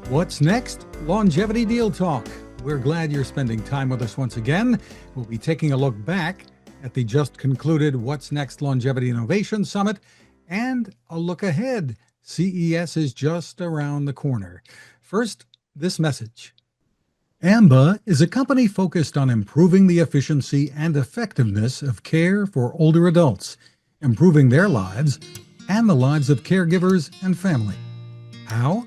What's next? Longevity Deal Talk. We're glad you're spending time with us once again. We'll be taking a look back at the just concluded What's Next Longevity Innovation Summit and a look ahead. CES is just around the corner. First, this message. AMBA is a company focused on improving the efficiency and effectiveness of care for older adults, improving their lives and the lives of caregivers and family. How?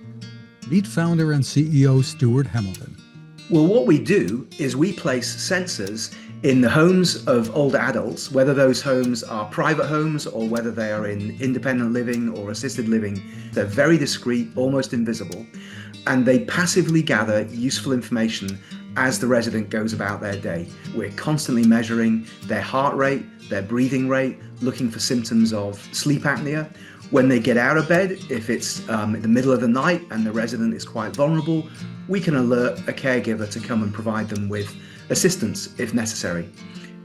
Meet founder and CEO Stuart Hamilton. Well, what we do is we place sensors in the homes of older adults, whether those homes are private homes or whether they are in independent living or assisted living. They're very discreet, almost invisible, and they passively gather useful information as the resident goes about their day. We're constantly measuring their heart rate, their breathing rate, looking for symptoms of sleep apnea. When they get out of bed, if it's in the middle of the night and the resident is quite vulnerable, we can alert a caregiver to come and provide them with assistance if necessary.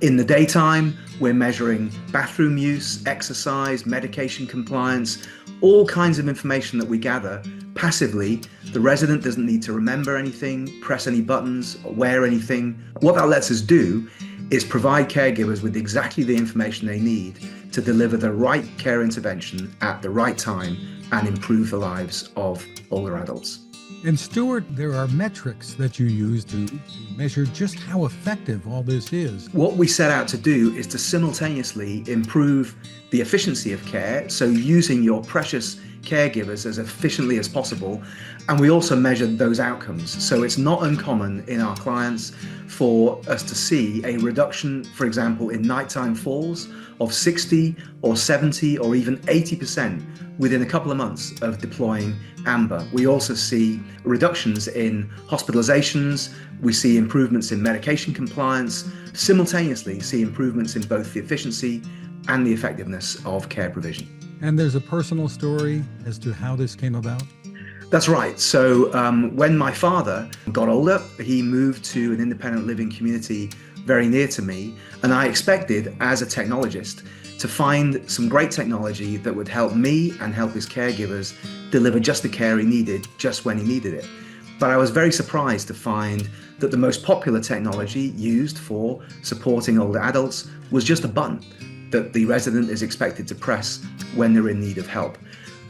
In the daytime, we're measuring bathroom use, exercise, medication compliance, all kinds of information that we gather passively. The resident doesn't need to remember anything, press any buttons, or wear anything. What that lets us do is provide caregivers with exactly the information they need to deliver the right care intervention at the right time and improve the lives of older adults. And Stuart, there are metrics that you use to measure just how effective all this is. What we set out to do is to simultaneously improve the efficiency of care, so using your precious caregivers as efficiently as possible. And we also measure those outcomes. So it's not uncommon in our clients for us to see a reduction, for example, in nighttime falls of 60 or 70 or even 80% within a couple of months of deploying AMBER. We also see reductions in hospitalizations. We see improvements in medication compliance, simultaneously see improvements in both the efficiency and the effectiveness of care provision. And there's a personal story as to how this came about? That's right. So when my father got older, he moved to an independent living community very near to me. And I expected, as a technologist, to find some great technology that would help me and help his caregivers deliver just the care he needed, just when he needed it. But I was very surprised to find that the most popular technology used for supporting older adults was just a button that the resident is expected to press when they're in need of help.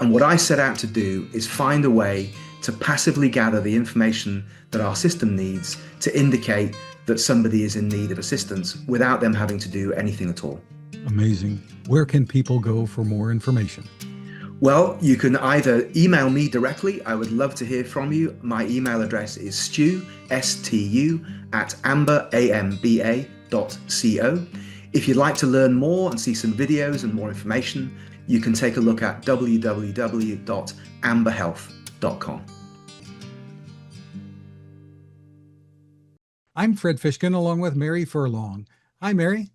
And what I set out to do is find a way to passively gather the information that our system needs to indicate that somebody is in need of assistance without them having to do anything at all. Amazing. Where can people go for more information? Well, you can either email me directly. I would love to hear from you. My email address is stu, S-T-U, @amba.co. If you'd like to learn more and see some videos and more information, you can take a look at www.amberhealth.com. I'm Fred Fishkin along with Mary Furlong. Hi, Mary.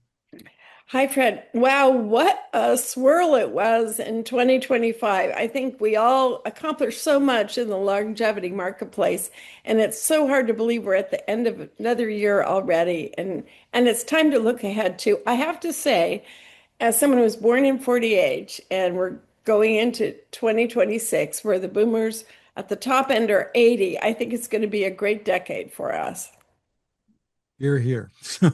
Hi, Fred. Wow, what a swirl it was in 2025. I think we all accomplished so much in the longevity marketplace, and it's so hard to believe we're at the end of another year already. And it's time to look ahead too. I have to say, as someone who was born in 48 and we're going into 2026, where the boomers at the top end are 80, I think it's going to be a great decade for us. You're here. So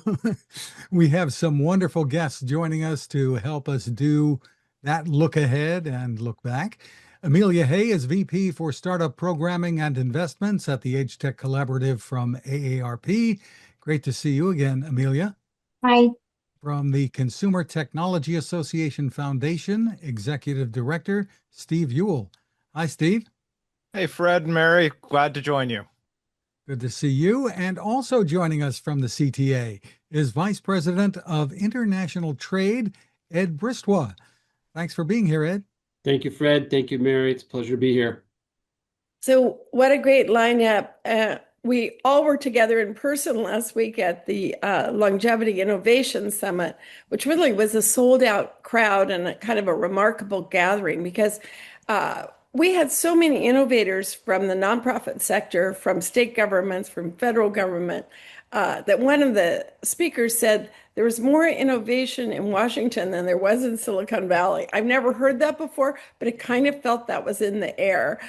we have some wonderful guests joining us to help us do that look ahead and look back. Amelia Hay is VP for Startup Programming and Investments at the Age Tech Collaborative from AARP. Great to see you again, Amelia. Hi. From the Consumer Technology Association Foundation, Executive Director Steve Ewell. Hi, Steve. Hey, Fred and Mary. Glad to join you. Good to see you. And also joining us from the CTA is Vice President of International Trade, Ed Bristois. Thanks for being here, Ed. Thank you, Fred. Thank you, Mary. It's a pleasure to be here. So what a great lineup. We all were together in person last week at the Longevity Innovation Summit, which really was a sold out crowd and a kind of a remarkable gathering because we had so many innovators from the nonprofit sector, from state governments, from federal government, that one of the speakers said there was more innovation in Washington than there was in Silicon Valley. I've never heard that before, but it kind of felt that was in the air.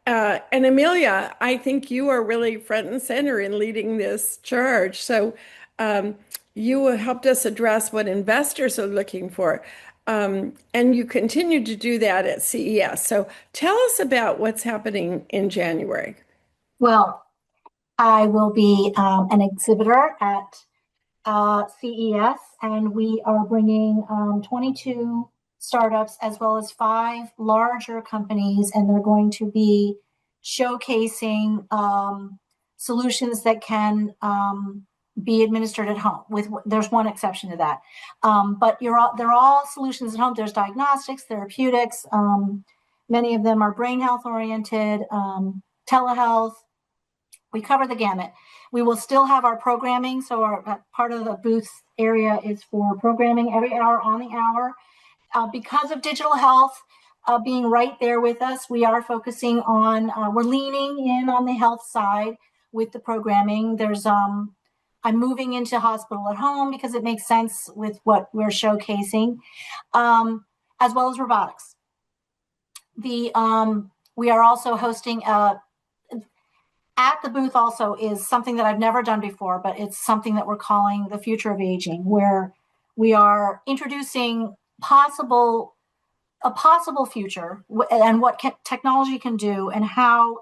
And Amelia, I think you are really front and center in leading this charge. So um, you helped us address what investors are looking for. And you continue to do that at CES. So tell us about what's happening in January. Well, I will be an exhibitor at CES, and we are bringing 22 startups as well as 5 larger companies, and they're going to be showcasing solutions that can be administered at home. There's one exception to that, but they're all solutions at home. There's diagnostics, therapeutics. Many of them are brain health oriented, telehealth. We cover the gamut. We will still have our programming. So part of the booth area is for programming every hour on the hour. Because of digital health being right there with us, we are focusing on, we're leaning in on the health side with the programming. I'm moving into hospital at home because it makes sense with what we're showcasing, as well as robotics. We are also hosting at the booth also is something that I've never done before, but it's something that we're calling the future of aging, where we are introducing a possible future and what technology can do, and how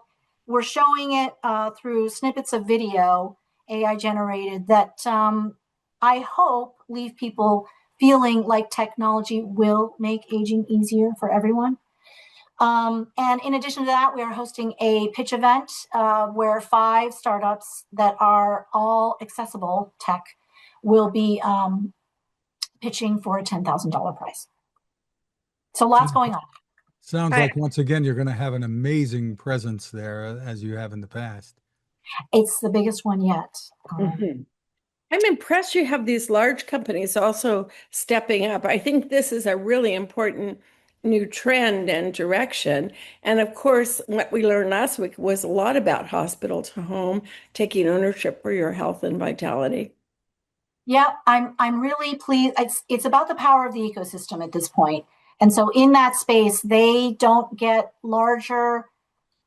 we're showing it through snippets of video, AI generated, that I hope leave people feeling like technology will make aging easier for everyone. And in addition to that, we are hosting a pitch event where 5 startups that are all accessible tech will be pitching for a $10,000 prize. So lots going on. Sounds like once again you're going to have an amazing presence there as you have in the past. It's the biggest one yet. I'm impressed you have these large companies also stepping up. I think this is a really important new trend and direction. And of course, what we learned last week was a lot about hospital to home, taking ownership for your health and vitality. Yeah, I'm really pleased. It's about the power of the ecosystem at this point. And so in that space, they don't get larger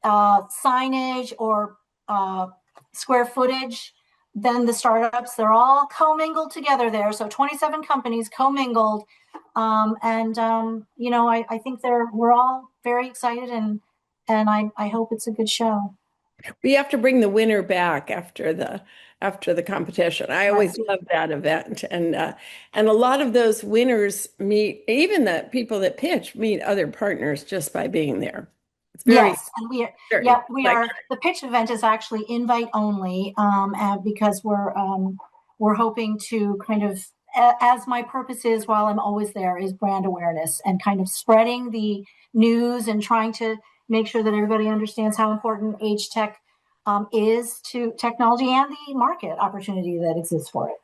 signage or square footage than the startups. They're all commingled together there. So 27 companies commingled. I think we're all very excited, and I hope it's a good show. We have to bring the winner back after the competition. I always love that event, and a lot of those winners meet, even the people that pitch meet other partners just by being there. It's very yes, and we are. The pitch event is actually invite only, because we're hoping to kind of, as my purpose is while I'm always there, is brand awareness and kind of spreading the news and trying to make sure that everybody understands how important age tech is to technology and the market opportunity that exists for it.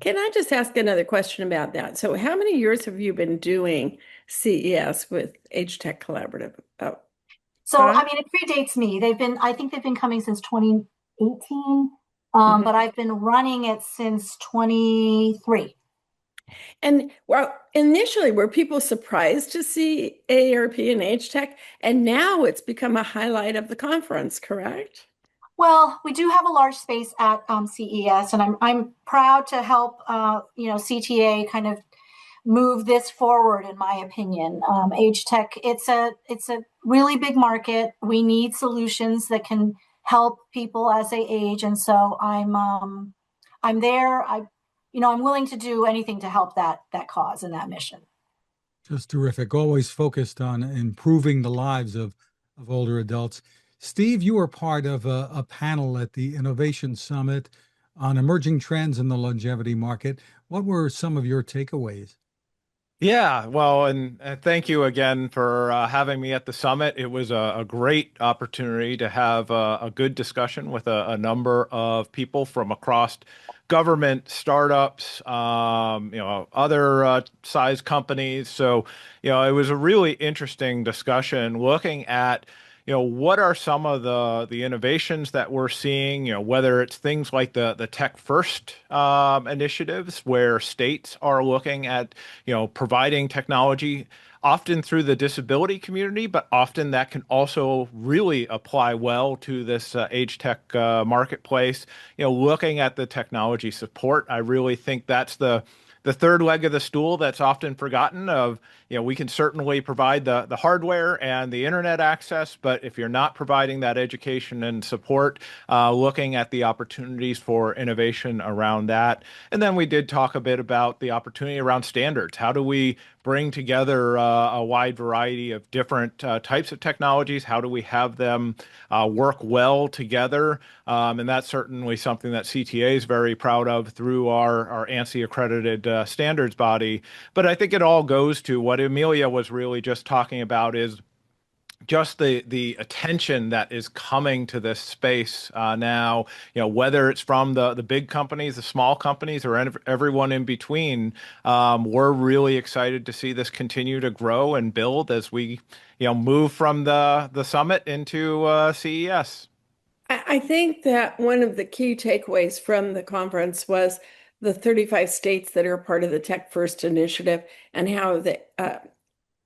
Can I just ask another question about that? So how many years have you been doing CES with Age Tech Collaborative? So, I mean, it predates me. I think they've been coming since 2018, but I've been running it since 23. And well, initially, were people surprised to see AARP and Age Tech? And now it's become a highlight of the conference, correct? Well, we do have a large space at CES, and I'm proud to help CTA kind of move this forward. In my opinion, age tech, it's a really big market. We need solutions that can help people as they age, and so I'm there. I'm willing to do anything to help that cause and that mission. Just terrific. Always focused on improving the lives of older adults. Steve, you were part of a panel at the Innovation Summit on emerging trends in the longevity market. What were some of your takeaways? Yeah, well, and thank you again for having me at the summit. It was a great opportunity to have a good discussion with a number of people from across government, startups, other size companies. So, it was a really interesting discussion looking at what are some of the innovations that we're seeing, whether it's things like the Tech First initiatives where states are looking at, providing technology often through the disability community, but often that can also really apply well to this age tech marketplace. Looking at the technology support, I really think that's the third leg of the stool that's often forgotten of, we can certainly provide the hardware and the internet access, but if you're not providing that education and support, looking at the opportunities for innovation around that. And then we did talk a bit about the opportunity around standards. How do we bring together a wide variety of different types of technologies? How do we have them work well together? And that's certainly something that CTA is very proud of through our ANSI accredited standards body. But I think it all goes to what Amelia was really just talking about is just the attention that is coming to this space now, whether it's from the big companies, the small companies, or everyone in between. We're really excited to see this continue to grow and build as we, move from the summit into CES. I think that one of the key takeaways from the conference was the 35 states that are part of the Tech First initiative and how the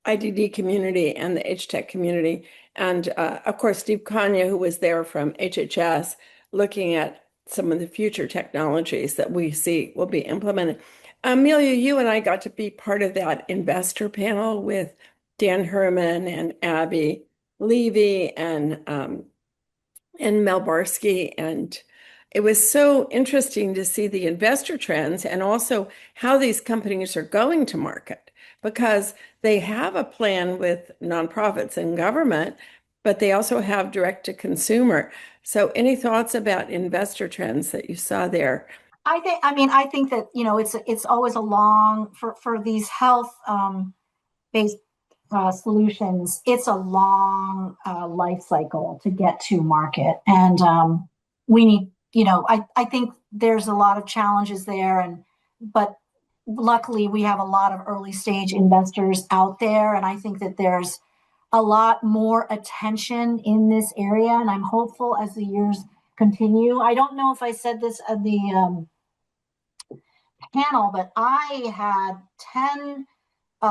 IDD community and the H-Tech community, and of course, Steve Kanya, who was there from HHS, looking at some of the future technologies that we see will be implemented. Amelia, you and I got to be part of that investor panel with Dan Herman and Abby Levy and Mel Barsky, and it was so interesting to see the investor trends and also how these companies are going to market, because they have a plan with nonprofits and government, but they also have direct to consumer. So any thoughts about investor trends that you saw there? I think that, it's always a long, for these health based solutions, it's a long life cycle to get to market. And we need, I think there's a lot of challenges there, but luckily we have a lot of early stage investors out there. And I think that there's a lot more attention in this area. And I'm hopeful as the years continue. I don't know if I said this at the panel, but I had 10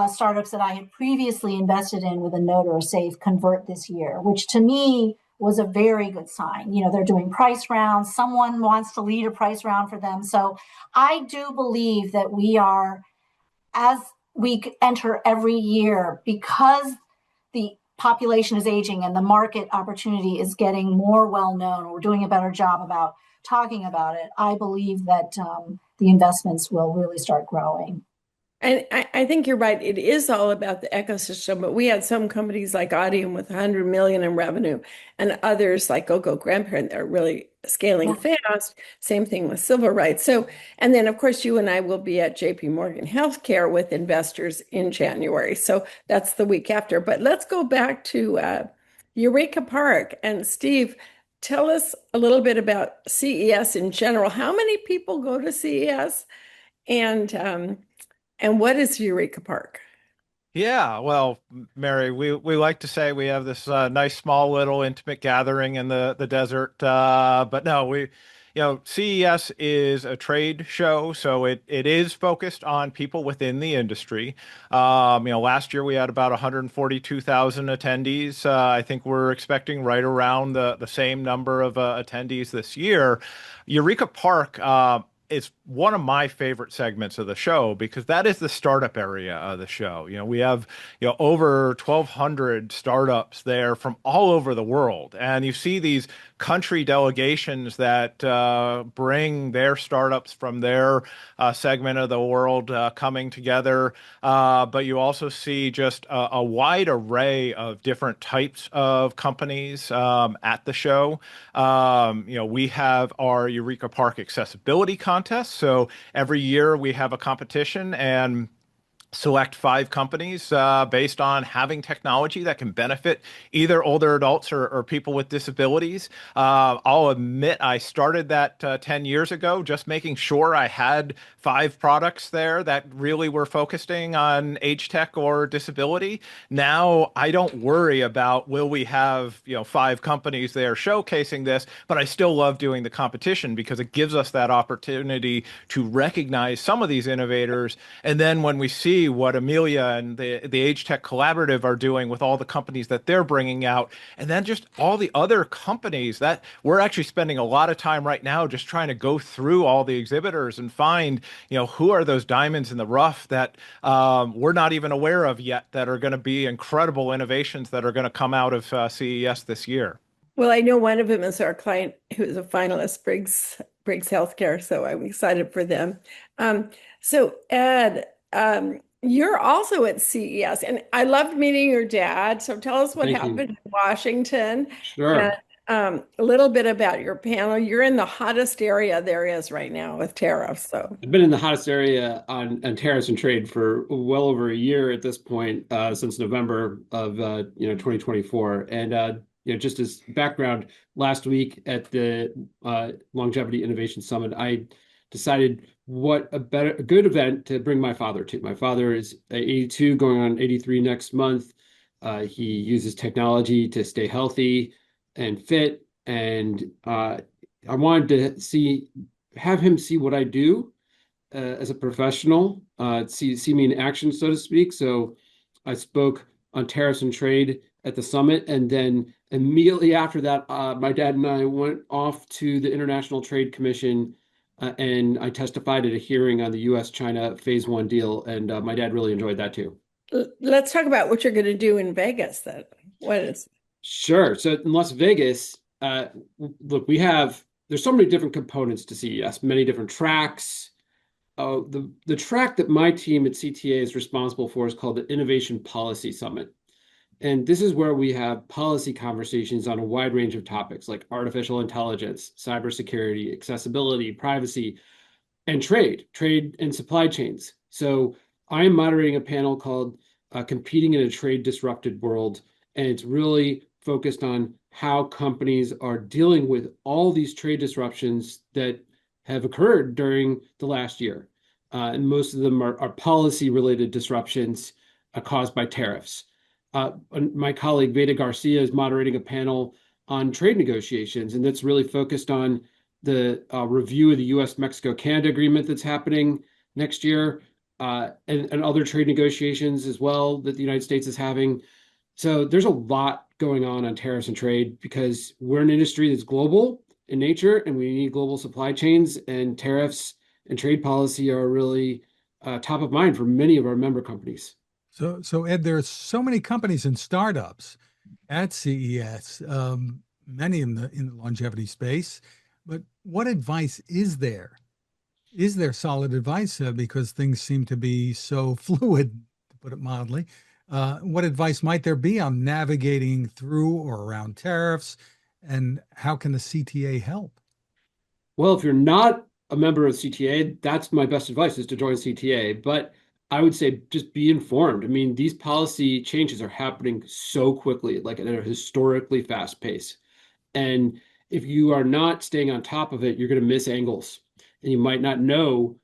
startups that I had previously invested in with a note or a safe convert this year, which to me was a very good sign. They're doing price rounds. Someone wants to lead a price round for them. So I do believe that we are, as we enter every year, because the population is aging and the market opportunity is getting more well known, or we're doing a better job about talking about it, I believe that the investments will really start growing. And I think you're right. It is all about the ecosystem, but we had some companies like Audium with 100 million in revenue, and others like GoGo Grandparent that are really scaling fast. Same thing with Silverite. So, and then of course you and I will be at JP Morgan Healthcare with investors in January. So that's the week after. But let's go back to Eureka Park. And Steve, tell us a little bit about CES in general. How many people go to CES? And what is Eureka Park? Yeah, well, Mary, we like to say we have this nice, small, little intimate gathering in the desert. But no, CES is a trade show, so it is focused on people within the industry. Last year we had about 142,000 attendees. I think we're expecting right around the same number of attendees this year. Eureka Park is one of my favorite segments of the show because that is the startup area of the show. We have, over 1,200 startups there from all over the world. And you see these country delegations that bring their startups from their segment of the world coming together. But you also see just a wide array of different types of companies at the show. We have our Eureka Park accessibility contest. So every year we have a competition and select 5 companies based on having technology that can benefit either older adults or people with disabilities. I'll admit I started that 10 years ago, just making sure I had 5 products there that really were focusing on age tech or disability. Now I don't worry about will we have 5 companies there showcasing this, but I still love doing the competition because it gives us that opportunity to recognize some of these innovators. And then when we see see what Amelia and the Age Tech Collaborative are doing with all the companies that they're bringing out, and then just all the other companies that we're actually spending a lot of time right now just trying to go through all the exhibitors and find, who are those diamonds in the rough that we're not even aware of yet that are going to be incredible innovations that are going to come out of CES this year. Well, I know one of them is our client who is a finalist, Briggs Healthcare, so I'm excited for them. Um, so Ed, you're also at CES, and I loved meeting your dad. So tell us what Thank you. happened in Washington and Sure. a little bit about your panel. You're in the hottest area there is right now with tariffs. So I've been in the hottest area on tariffs and trade for well over a year at this point, since November of 2024. And just as background, last week at the Longevity Innovation Summit, I decided what a good event to bring my father to. My father is 82, going on 83 next month. He uses technology to stay healthy and fit, and I wanted to have him see what I do as a professional, see me in action, so to speak. So I spoke on tariffs and trade at the summit, and then immediately after that, my dad and I went off to the International Trade Commission, and I testified at a hearing on the U.S.-China Phase 1 deal, and my dad really enjoyed that too. let's talk about what you're going to do in Vegas then. What is Sure. So in Las Vegas, look, there's so many different components to CES, many different tracks. The track that my team at CTA is responsible for is called the Innovation Policy Summit. And this is where we have policy conversations on a wide range of topics like artificial intelligence, cybersecurity, accessibility, privacy, and trade and supply chains. So I am moderating a panel called Competing in a Trade Disrupted World. And it's really focused on how companies are dealing with all these trade disruptions that have occurred during the last year. And most of them are policy-related disruptions caused by tariffs. My colleague Veda Garcia is moderating a panel on trade negotiations, and that's really focused on the review of the U.S.-Mexico-Canada agreement that's happening next year, and other trade negotiations as well that the United States is having. So there's a lot going on tariffs and trade because we're an industry that's global in nature, and we need global supply chains, and tariffs and trade policy are really top of mind for many of our member companies. So Ed, there are so many companies and startups at CES, many in the longevity space. But what advice is there? Is there solid advice? Because things seem to be so fluid, to put it mildly. What advice might there be on navigating through or around tariffs, and how can the CTA help? Well, if you're not a member of CTA, that's my best advice is to join CTA. But I would say just be informed. I mean, these policy changes are happening so quickly, like at a historically fast pace. And if you are not staying on top of it, you're going to miss angles. And you might not know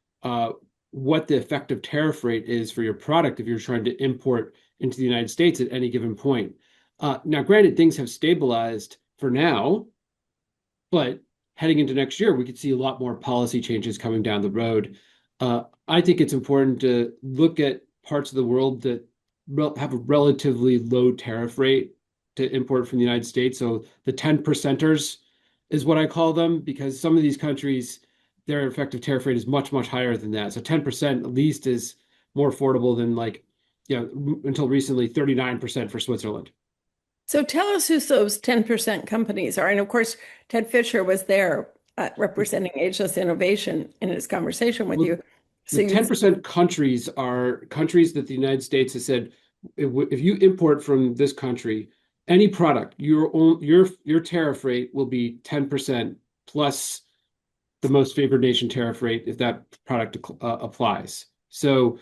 what the effective tariff rate is for your product if you're trying to import into the United States at any given point. Now, granted, things have stabilized for now, but heading into next year, we could see a lot more policy changes coming down the road. I think it's important to look at parts of the world that have a relatively low tariff rate to import from the United States. So the 10 percenters is what I call them, because some of these countries, their effective tariff rate is much, much higher than that. So 10% at least is more affordable than until recently, 39% for Switzerland. So tell us who those 10% companies are. And of course, Ted Fisher was there representing Ageless Innovation in his conversation with you. So the 10% countries are countries that the United States has said, if you import from this country, any product, your tariff rate will be 10% plus the most favored nation tariff rate if that product applies. So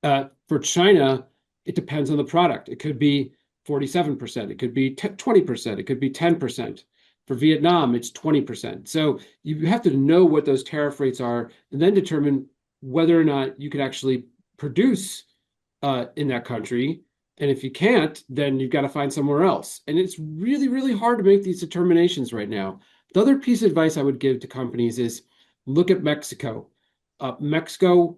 for China, it depends on the product. It could be 47%, it could be 20%, it could be 10%. For Vietnam, it's 20%. So you have to know what those tariff rates are and then determine whether or not you could actually produce in that country. And if you can't, then you've got to find somewhere else. And it's really, really hard to make these determinations right now. The other piece of advice I would give to companies is look at Mexico. Mexico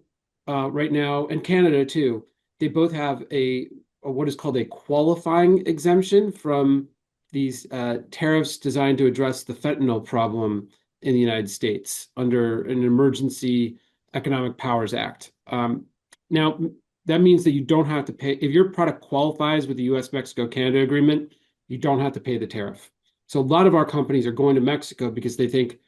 right now, and Canada too, They both have a what is called a qualifying exemption from these tariffs designed to address the fentanyl problem in the United States under an Emergency Economic Powers Act. Now, that means that you don't have to pay, if your product qualifies with the US Mexico Canada agreement, you don't have to pay the tariff. So a lot of our companies are going to Mexico because they think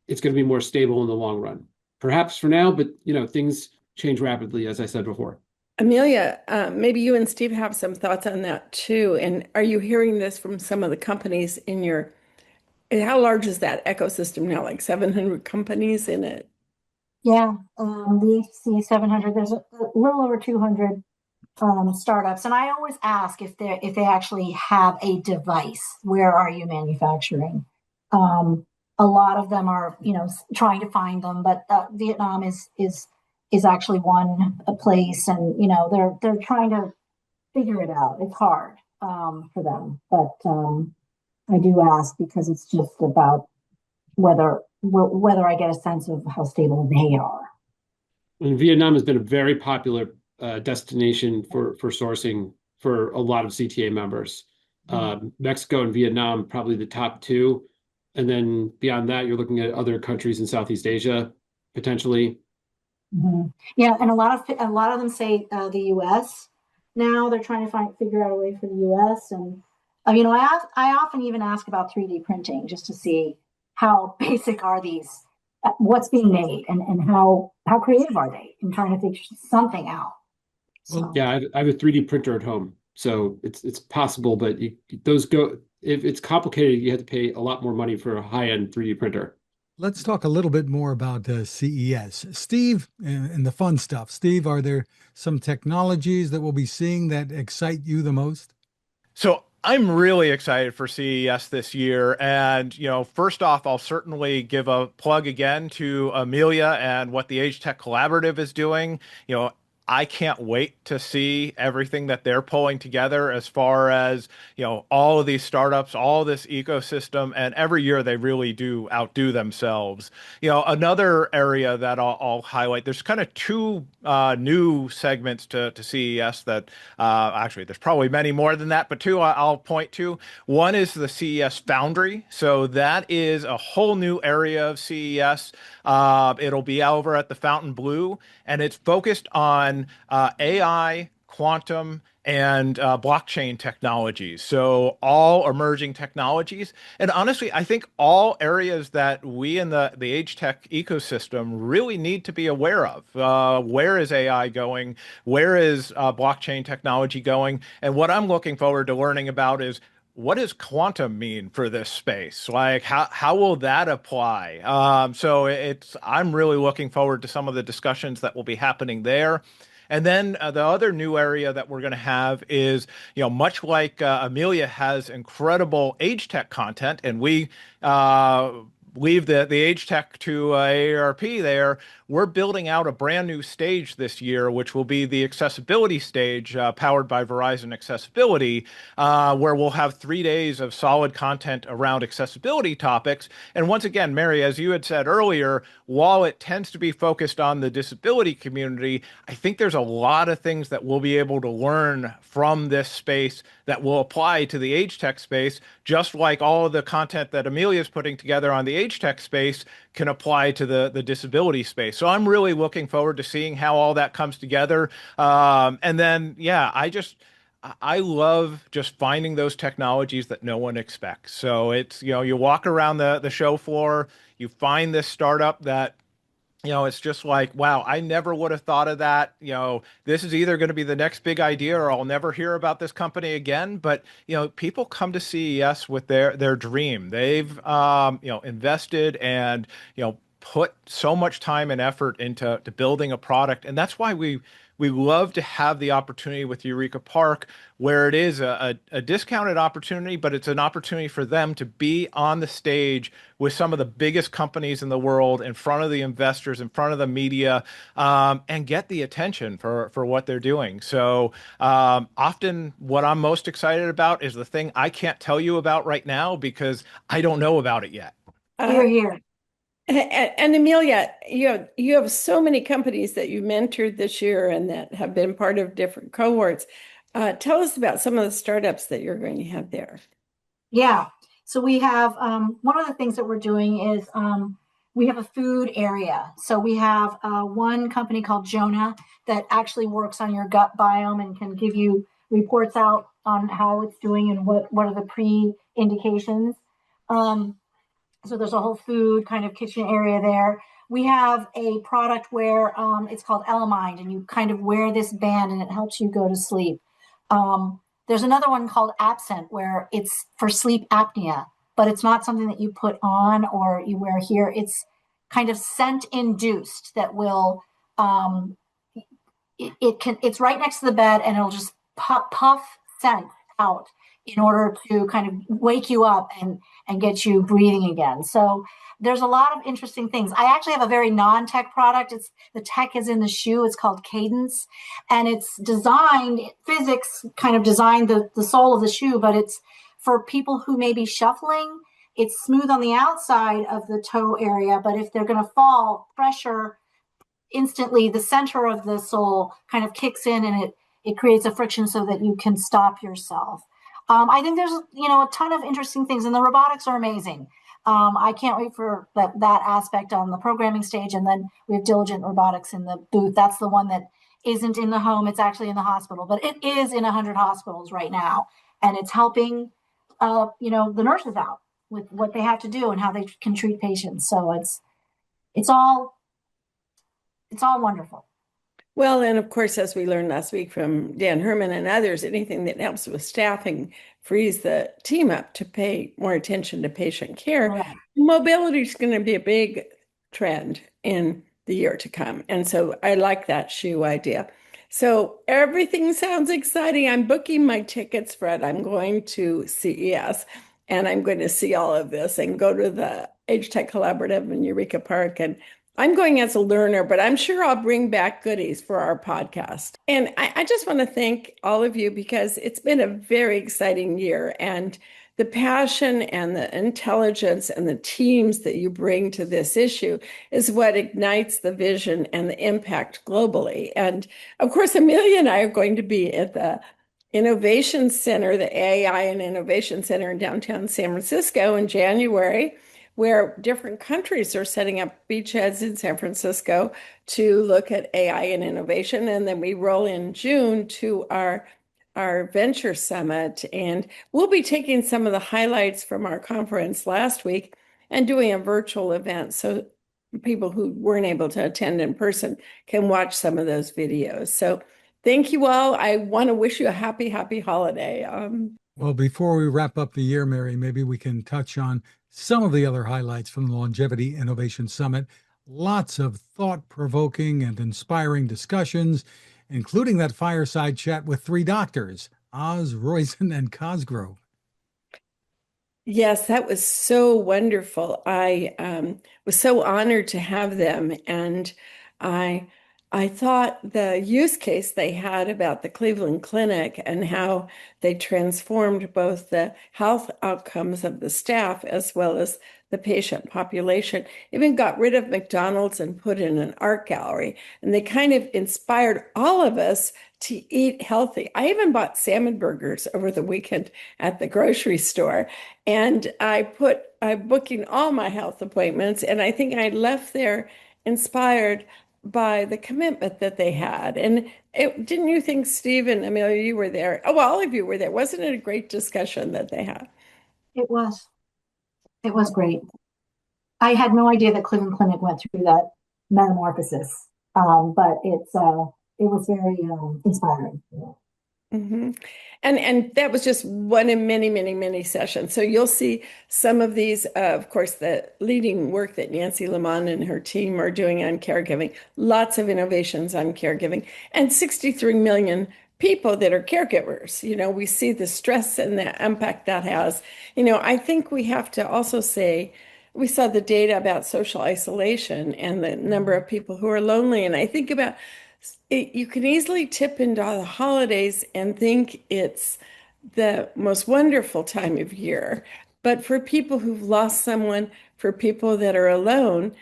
it's going to be more stable in the long run. Perhaps for now, but things change rapidly, as I said before. Amelia, maybe you and Steve have some thoughts on that too. And are you hearing this from some of the companies in your, and how large is that ecosystem now? Like 700 companies in it? Yeah, the HC 700, there's a little over 200 startups, and I always ask if they actually have a device. Where are you manufacturing? A lot of them are, trying to find them, but Vietnam is actually one a place, and they're trying to figure it out. It's hard for them, but I do ask because it's just about whether I get a sense of how stable they are. And Vietnam has been a very popular destination for sourcing for a lot of CTA members. Mexico and Vietnam, probably the top two. And then beyond that, you're looking at other countries in Southeast Asia, potentially. Mm-hmm. Yeah, and a lot of them say the U.S. Now they're trying to figure out a way for the U.S. And I often even ask about 3D printing just to see how basic are these, what's being made, and how creative are they in trying to figure something out. So Yeah, I have a 3D printer at home, so it's possible, but those go if it's complicated, you have to pay a lot more money for a high-end 3D printer. Let's talk a little bit more about CES. Steve, and the fun stuff. Steve, are there some technologies that we'll be seeing that excite you the most? So I'm really excited for CES this year. And, first off, I'll certainly give a plug again to Amelia and what the Age Tech Collaborative is doing. I can't wait to see everything that they're pulling together as far as, all of these startups, all this ecosystem, and every year they really do outdo themselves. Another area that I'll highlight, there's kind of two new segments to CES that actually there's probably many more than that, but two I'll point to. One is the CES Foundry. So that is a whole new area of CES. It'll be over at the Fountain Blue, and it's focused on AI, quantum, and blockchain technologies. So all emerging technologies. And honestly, I think all areas that we in the age tech ecosystem really need to be aware of. Where is AI going? Where is blockchain technology going? And what I'm looking forward to learning about is, what does quantum mean for this space? Like, how will that apply? I'm really looking forward to some of the discussions that will be happening there. And then the other new area that we're going to have is, much like Amelia has incredible age tech content, and we leave the age tech to AARP there. We're building out a brand new stage this year, which will be the accessibility stage powered by Verizon Accessibility, where we'll have 3 days of solid content around accessibility topics. And once again, Mary, as you had said earlier, while it tends to be focused on the disability community, I think there's a lot of things that we'll be able to learn from this space that will apply to the age tech space, just like all of the content that Amelia is putting together on the age tech space can apply to the disability space. So I'm really looking forward to seeing how all that comes together. And then, yeah, I love just finding those technologies that no one expects. So it's, you walk around the show floor, you find this startup that, it's just like, wow, I never would have thought of that. This is either going to be the next big idea or I'll never hear about this company again. But, people come to CES with their dream. They've, invested and, put so much time and effort into building a product. And that's why we love to have the opportunity with Eureka Park, where it is a discounted opportunity, but it's an opportunity for them to be on the stage with some of the biggest companies in the world, in front of the investors, in front of the media, and get the attention for what they're doing. So often what I'm most excited about is the thing I can't tell you about right now because I don't know about it yet. Here, here. And Amelia, you have so many companies that you mentored this year and that have been part of different cohorts. Tell us about some of the startups that you're going to have there. Yeah. So we have one of the things that we're doing is we have a food area. So we have one company called Jonah that actually works on your gut biome and can give you reports out on how it's doing and what are the pre-indications. Um, so there's a whole food kind of kitchen area there. We have a product where it's called Elamind, and you kind of wear this band and it helps you go to sleep. There's another one called Absent where it's for sleep apnea, but it's not something that you put on or you wear here. It's kind of scent induced that will it's right next to the bed and it'll just puff scent out in order to kind of wake you up and get you breathing again. So there's a lot of interesting things. I actually have a very non-tech product. It's the tech is in the shoe. It's called Cadence, and it's designed physics kind of designed the sole of the shoe, but it's for people who may be shuffling. It's smooth on the outside of the toe area, but if they're going to fall, pressure instantly the center of the sole kind of kicks in and it creates a friction so that you can stop yourself. I think there's a ton of interesting things, and the robotics are amazing. I can't wait for that aspect on the programming stage, and then we have Diligent Robotics in the booth. That's the one that isn't in the home; it's actually in the hospital, but it is in 100 hospitals right now, and it's helping the nurses out with what they have to do and how they can treat patients. So it's all it's all wonderful. Well, and of course, as we learned last week from Dan Herman and others, anything that helps with staffing frees the team up to pay more attention to patient care. Right. Mobility is going to be a big trend in the year to come. And so I like that shoe idea. So everything sounds exciting. I'm booking my tickets, Fred. I'm going to CES and I'm going to see all of this and go to the Age Tech Collaborative in Eureka Park. And I'm going as a learner, but I'm sure I'll bring back goodies for our podcast. And I just want to thank all of you because it's been a very exciting year. And the passion and the intelligence and the teams that you bring to this issue is what ignites the vision and the impact globally. And of course, Amelia and I are going to be at the Innovation Center, the AI and Innovation Center in downtown San Francisco in January, where different countries are setting up beachheads in San Francisco to look at AI and innovation. And then we roll in June to our venture summit. And we'll be taking some of the highlights from our conference last week and doing a virtual event so people who weren't able to attend in person can watch some of those videos. So thank you all. I want to wish you a happy, happy holiday. Well, before we wrap up the year, Mary, maybe we can touch on some of the other highlights from the Longevity Innovation Summit. Lots of thought-provoking and inspiring discussions, including that fireside chat with three doctors, Oz, Roizen, and Cosgrove. Yes, that was so wonderful. I was so honored to have them, and I I thought the use case they had about the Cleveland Clinic and how they transformed both the health outcomes of the staff as well as the patient population, even got rid of McDonald's and put in an art gallery. And they kind of inspired all of us to eat healthy. I even bought salmon burgers over the weekend at the grocery store. And I'm booking all my health appointments. And I think I left there inspired by the commitment that they had. And didn't you think, Steve and Amelia, you were there? Oh, well, all of you were there. Wasn't it a great discussion that they had? It was. It was great. I had no idea that Cleveland Clinic went through that metamorphosis, but it was very inspiring. Mm-hmm. And that was just one of many, many, many sessions. So you'll see some of these, of course, the leading work that Nancy Lemon and her team are doing on caregiving, lots of innovations on caregiving, and 63 million people that are caregivers. You know, we see the stress and the impact that has. You know, I think we have to also say, we saw the data about social isolation and the number of people who are lonely. And I think about you can easily tip into the holidays and think it's the most wonderful time of year. But for people who've lost someone, for people that are alone.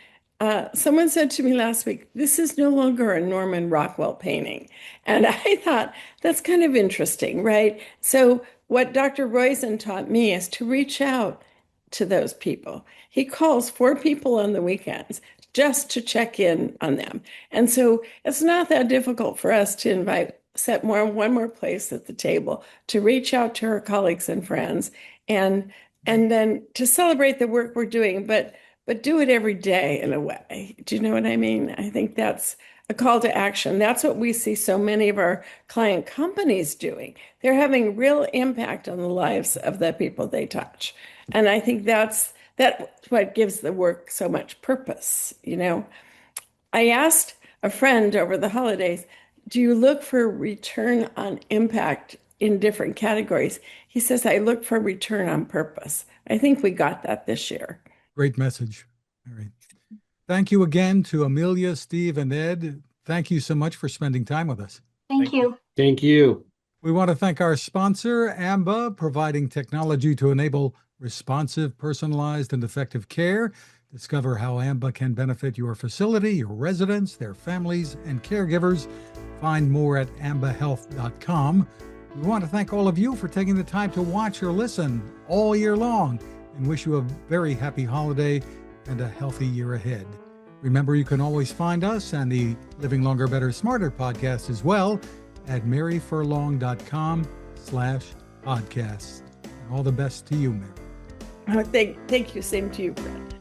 Someone said to me last week, this is no longer a Norman Rockwell painting. And I thought that's kind of interesting, right? So what Dr. Roizen taught me is to reach out to those people. He calls 4 people on the weekends just to check in on them. And so it's not that difficult for us to set one more place at the table, to reach out to our colleagues and friends, and then to celebrate the work we're doing, but do it every day in a way. Do you know what I mean? I think that's a call to action. That's what we see so many of our client companies doing. They're having real impact on the lives of the people they touch. And I think that's what gives the work so much purpose. I asked a friend over the holidays, do you look for return on impact in different categories? He says, I look for return on purpose. I think we got that this year. Great message. All right. Thank you again to Amelia, Steve, and Ed. Thank you so much for spending time with us. Thank you. Thank you. We want to thank our sponsor, AMBA, providing technology to enable responsive, personalized, and effective care. Discover how AMBA can benefit your facility, your residents, their families, and caregivers. Find more at ambahealth.com. We want to thank all of you for taking the time to watch or listen all year long, and wish you a very happy holiday and a healthy year ahead. Remember, you can always find us and the Living Longer, Better, Smarter podcast as well at maryfurlong.com/podcasts. And all the best to you, Mary. Oh, thank you. Same to you, Fred.